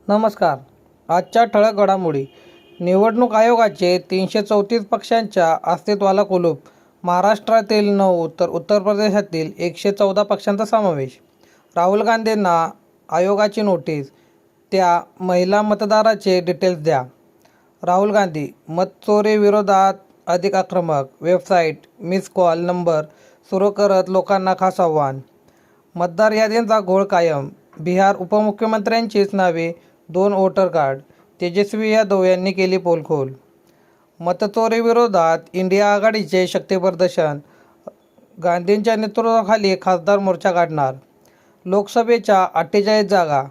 नमस्कार. आजच्या ठळक घडामोडी. निवडणूक आयोगाचे 334 पक्षांच्या अस्तित्वाला कुलूप. महाराष्ट्रातील 9 तर उत्तर प्रदेशातील 114 पक्षांचा समावेश. राहुल गांधींना आयोगाची नोटीस, त्या महिला मतदाराचे डिटेल्स द्या. राहुल गांधी मतचोरी विरोधात अधिक आक्रमक. वेबसाईट मिस कॉल नंबर सुरू करत लोकांना खास आव्हान. मतदार यादींचा घोळ कायम. बिहार उपमुख्यमंत्र्यांचीच नावे 2 वोटर कार्ड. तेजस्वी यादव यांनी केली पोलखोल. मतचोरी विरोधात इंडिया आघाडीचे शक्तीप्रदर्शन. गांधींच्या नेतृत्वाखाली खासदार मोर्चा काढणार. लोकसभेच्या 48 जागा,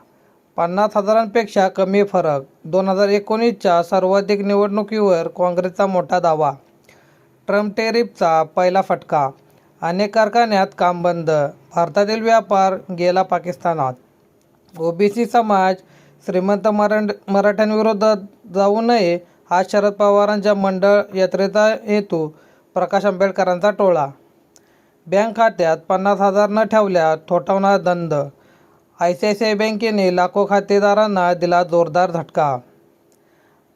50,000पेक्षा कमी फरक. 2019च्या सर्वाधिक निवडणुकीवर काँग्रेसचा मोठा दावा. ट्रम्प टेरिफचा पहिला फटका. अनेक कारखान्यात काम बंद. भारतातील व्यापार गेला पाकिस्तानात. ओबीसी समाज श्रीमंत मराठ्यांविरोधात जाऊ नये हा शरद पवारांच्या मंडळ यात्रेचा हेतू. प्रकाश आंबेडकरांचा टोळा. बँक खात्यात 50,000 न ठेवल्यास थोठावणार दंड. ICICI बँकेने लाखो खातेदारांना दिला जोरदार झटका.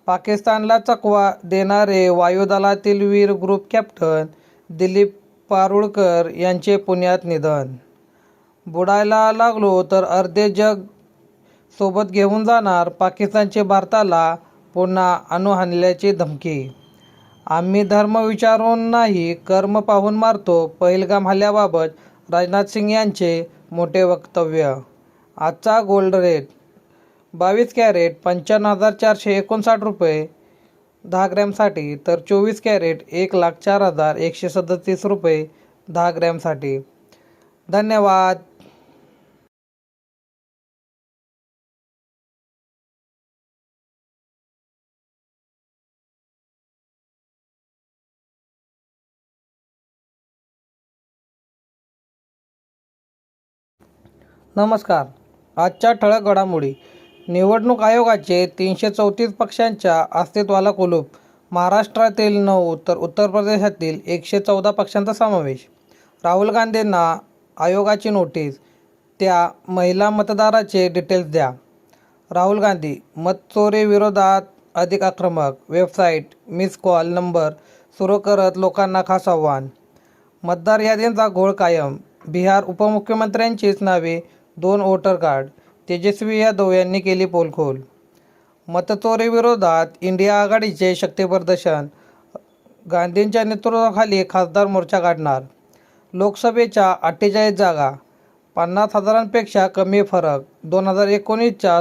पाकिस्तानला चकवा देणारे वायुदलातील वीर ग्रुप कॅप्टन दिलीप पारुळकर यांचे पुण्यात निधन. बुडायला लागलो तर अर्धे जग सोबत घेऊन जाणार. पाकिस्तानची भारताला पुन्हा अणुहल्ल्याची धमकी. आम्ही धर्म विचारून नाही, कर्म पाहून मारतो. पहिलगाम हल्ल्याबाबत राजनाथ सिंग यांचे मोठे वक्तव्य. आजचा गोल्ड रेट. 22 कॅरेट 55,459 रुपये 10 ग्रॅमसाठी, तर 24 कॅरेट 1,04,137 रुपये 10 ग्रॅमसाठी. धन्यवाद. नमस्कार. आजच्या ठळक घडामोडी. निवडणूक आयोगाचे 334 पक्षांच्या अस्तित्वाला कुलूप. महाराष्ट्रातील 9 तर उत्तर प्रदेशातील 114 पक्षांचा समावेश. राहुल गांधींना आयोगाची नोटीस, त्या महिला मतदाराचे डिटेल्स द्या. राहुल गांधी मतचोरी विरोधात अधिक आक्रमक. वेबसाईट मिस कॉल नंबर सुरू करत लोकांना खास आव्हान. मतदार यादींचा घोळ कायम. बिहार उपमुख्यमंत्र्यांचीच नावे 2 वोटर कार्ड. तेजस्वी यादव यांनी केली पोलखोल. मतचोरी विरोधात इंडिया आघाडीचे शक्तीप्रदर्शन. गांधींच्या नेतृत्वाखाली खासदार मोर्चा काढणार. लोकसभेच्या 48 जागा, 50,000पेक्षा कमी फरक. 2019च्या